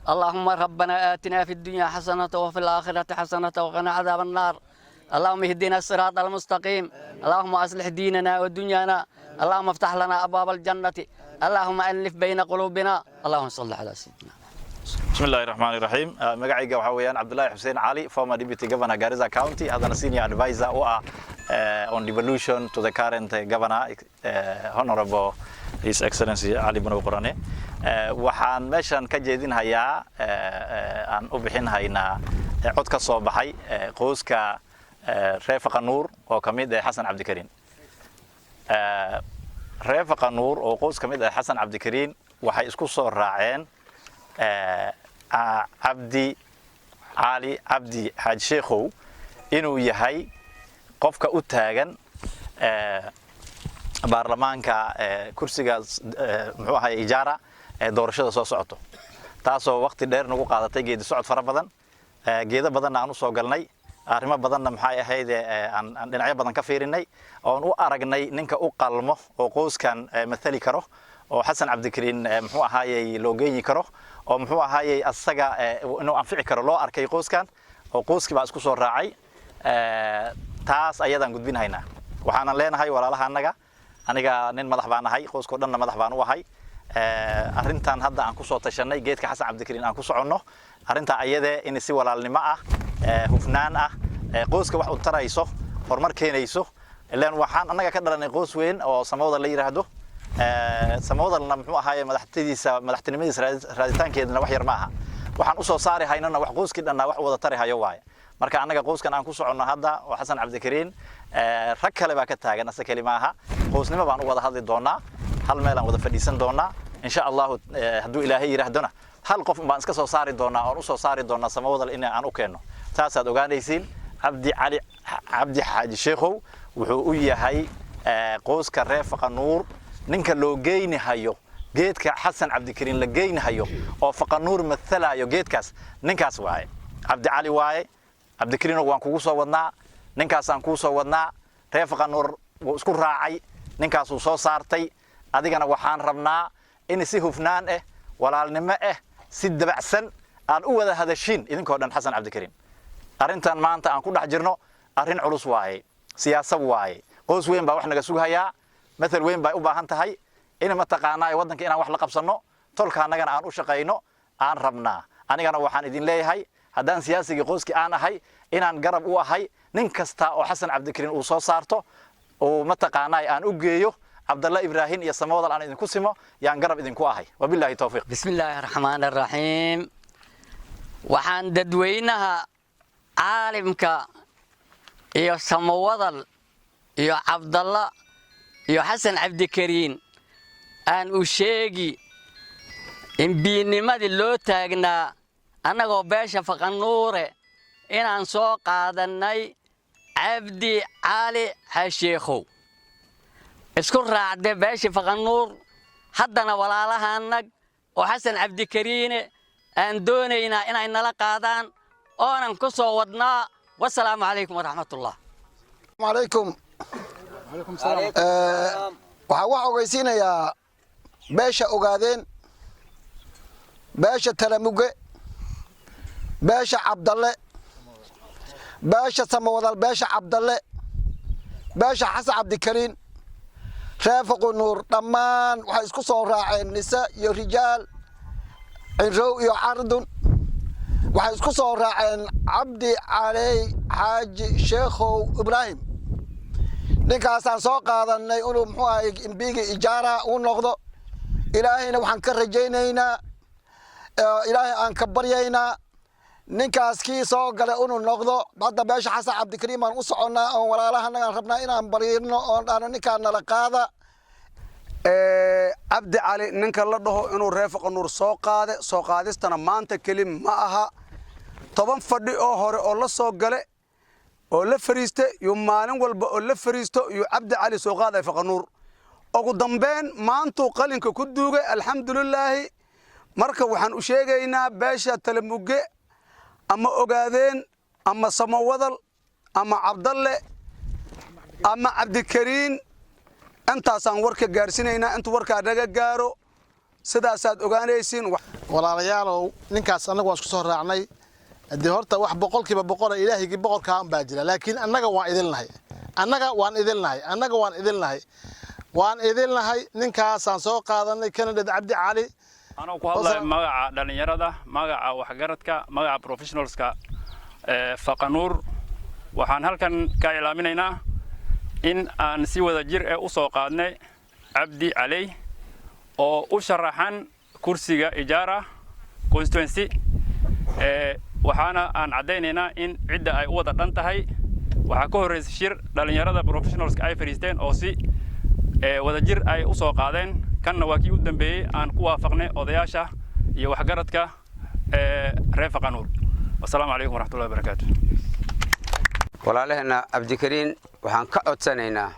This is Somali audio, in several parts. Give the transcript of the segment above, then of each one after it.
اللهم ربنا آتنا في الدنيا حسنة وفي الآخرة حسنة وقنا عذاب النار. اللهم اهدنا الصراط المستقيم. اللهم أصلح ديننا ودنيانا. اللهم افتح لنا أبواب الجنة. اللهم ألف بين قلوبنا. اللهم صل على سيدنا. بسم الله الرحمن الرحيم. مقعيقا waxaa weeyaan Abdullahi Hussein Ali, former deputy governor Garissa County, hadana senior advisor on devolution to the current governor, Honorable His Excellency Ali Bano Qorane. Waxaan meeshan ka jeedinhayaa aan u bixinhaynaa cod ka soo baxay qoyska Reefaqa Nuur oo kamid ah Xasan Cabdikariin. Reefaqa Nuur oo qoys kamid ah Xasan Cabdikariin waxay isku soo raaceen Abdi Ali Abdi Haji Sheekhow inuu yahay qofka u taagan baarlamaanka kursiga muxuu ahay ijaara doorashada soo socoto, taasoo waqti dheer nagu qaadatay geedi socod fara badan, geedo badan aan u soo galnay, arrimo badanna maxay ahayd aan dhinacyo badan ka fiirinay oo u aragnay ninka u qalmo oo qoyskan mathali karo oo Xasan Cabdikariin muxuu ahaayay loo geeyni karo oo muxuu ahaayay asaga inuu anfici karo loo arkay qoyskan oo qoyskii baa isku soo raacay. taas ayadaan gudbinaynaa. waxaan leenahay walaalaha aniga nin madax baan ahay, qoyskoo dhanna madax baan u ahay. arrintan hadda aan ku soo tashanay geedka Xasan Cabdikariin aan ku soconno, arrinta ayade in si walaalnimo ah, hufnaan ah, qoyska wax u tarayso, horumar keenayso. ilaan waxaan anaga ka dhalanay qoys weyn oo Samawada la yiraahdo. Samawada muxuu ahaayay madaxtinimadiisa raaditaankeedna wax yar ma aha. waxaan u soo saari haynana wax qoyskii dhanna wax wada tari hayo waay. marka anaga qoyskan aan ku soconno hadda oo Xasan Cabdikariin rag kale baa ka taagan, asa kalima aha. qoysnimo baan u wada hadli doonaa, hal meel aan wada fadhiisan doonaa insha Allah. hadduu Ilaahay yiraahdona hal qof baan iska soo saari doonaa oo u soo saari doonaa Samawada in aan u keeno. taasaad ogaanaysiin Abdi Ali Abdi Haji Sheekhow wuxuu u yahay qoyska Reefaqa Nuur ninka loo geeyni hayo geedka Xasan Cabdikariin la geeyni hayo oo Faqa Nuur mathalayo geedkaas ninkaas waaye Abdi Ali waaye. Cabdikariin waan kugu soo wadnaa, ninkaas aan ku soo wadnaa. Reefaqa Nuur wuu isku raacay, ninkaas uu soo saartay. adigana waxaan rabnaa in si hufnaan ah, walaalnimo ah, si dabacsan aan u wada hadashin idinkoo dhan Xasan Cabdikariin. arrintan maanta aan ku dhex jirno arrin culus waaye, siyaasad waaye, qoys weyn baa wax naga sugayaa, مثل وين باي وباهن تهاي إن ما تقانا يودن كنا وحلا قبصنا تلك أنا جنا أن أشقينا أن ربنا أنا جنا وحنا دين ليه هاي هدان سياسي جوزك أنا هاي إن أن جرب هو هاي ننكستا وحسن عبدكريم وصو صارته وما تقانا أن أجيو عبد الله إبراهيم يسمى وضع أن كسمه يعني جرب إذن كواهي وبالله التوفيق. بسم الله الرحمن الرحيم. وحن ددوينها عالمك يسمى وضع يا عبد الله يا حسن عبدكريم أن أشيجي إن بينما دلو تاجنا أنا قباشة فقنورة إن أنسوق هذا الناي عبدي علي هالشيخو اسكر رعد باشا فقنور حدنا ولا لها أنك وحسن عبدكريم أن دونينا إن لقادان أنا نكسو ودنا والسلام عليكم ورحمة الله. وعليكم السلام. waxaa ogeysiinayaa beesha ogaadeen beesha talamuge beesha cabdalle beesha samawadal beesha cabdalle beesha xasan cabdikariin reefaqu nuur dhammaan waxay isku soo raaceen nisa iyo rijaal cinrow iyo cardun waxay isku soo raaceen cabdi caley xaaji sheekhow ibraahim ninkaasaan soo qaadanay inuu muxuu ahay imbiga ijaara uu noqdo ilaahayna waxaan ka rajaynaynaa ilaahay aan ka baryaynaa ninkaas kii soo galay inuu noqdo. hadda beesha xasan cabdikariim aan u soconnaa oo walaalahanagaan rabnaa inaan baryno oo dhaano ninkaan nala qaada. Abdi Cali ninka la dhaho inuu reefaqa nuur soo qaade soo qaadistana maanta kelim ma aha 10 fadhi oo hore oo la soo galay oo la fariistay iyo maalin walba oo la fariisto iyo Abdi Cali soo qaaday Faqa Nuur ugu dambeyn maantu qalinka ku duugay alxamdulillah. marka waxaan u sheegaynaa beesha talamuge ama ogaadeen ama samawadal ama cabdalle ama cabdikariin intaasaan warka gaarsiinaynaa inta warka naga gaaro sidaasaad ogaanaysiin walaalayaalow ninkaas annagu waan isku soo raacnay haddii horta wax boqolkiiba boqola ilaahigii boqolkaan baa jira laakiin annaga waan idilnahay ninkaasaan soo qaadanay Canada Cabdi Cali anoo ku hadlay magaca dhalinyarada magaca waxgaradka magaca professionalska Faqanuur waxaan halkan ka ilaaminaynaa in aan si wada jir u soo qaadnay Cabdi Cali oo u sharaxan kursiga Ijaara constituency waxaana aan cadeynaynaa in cidda ay u wada dhan tahay waxa ka horeysay shir dhalinyarada professionalska ay fariisteen oo si wada jir ay u soo qaadeen kanna waa kii u dambeeyay aan ku waafaqnay odayaasha iyo waxgaradka reer Faqanuur wassalaamu calaykum waraxmatullaahi wabarakaatuh walaalahena Cabdikariin waxaan ka codsanaynaa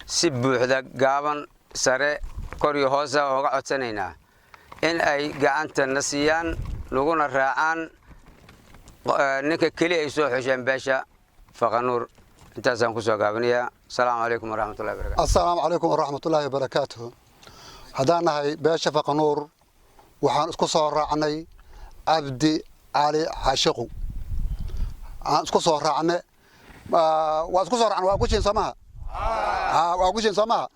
si buuxda gaaban sare kor iyo hoos uga codsanaynaa in ay gacantana siiyaan laguna raacaan ninka kaliya ay soo xisheen beesha Faqanuur intaasaan ku soo gaabinayaa assalaamu calaykum waraxmatullaahi wabarakaatuh assalaamu calaykum waraxmatullaahi wabarakaatuh haddaan nahay beesha Faqanuur waxaan isku soo raacnay Cabdi Cali Xashiqu aan isku soo raacnay waa ku jeen Soomaa waa ku jeen Soomaa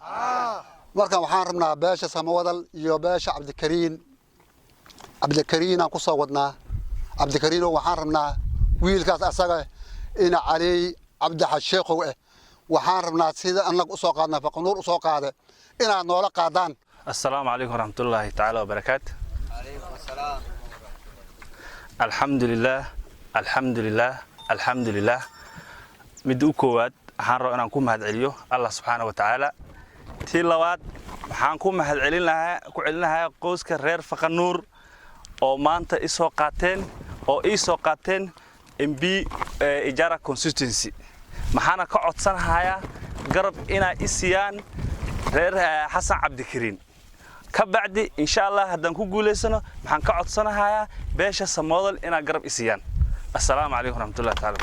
markaan waxaan rabnaa beesha Samawadal iyo beesha Cabdikariin aan ku soo wadnaa Cabdikariin waxaan rabnaa wiilkaas asaga ina Cali Cabdi Xashiqu waxaan rabnaa sida annagu u soo qaadnaa Faqanuur u soo qaade inaad noola qaadaan assalaamu calaykum waraxmatullaahi tacaala wabarakaatuh calaykum assalaam alxamdulillaah mid u koowaad waxaan rabaa inaan ku mahadceliyo Allah subxaanahu wa tacaala tii labaad waxaan ku celinayaa qoyska reer Faqanuur oo maanta ii soo qaateen MB Ijaara constituency maxaana ka codsanayaa garab inay isiyaan reer Xasan Cabdikariin ka bacdi insha Allah haddaan ku guuleysano maxaan ka codsanayaa beesha Samawadal inay garab isiyaan assalaamu calaykum waraxmatullaahi tacaala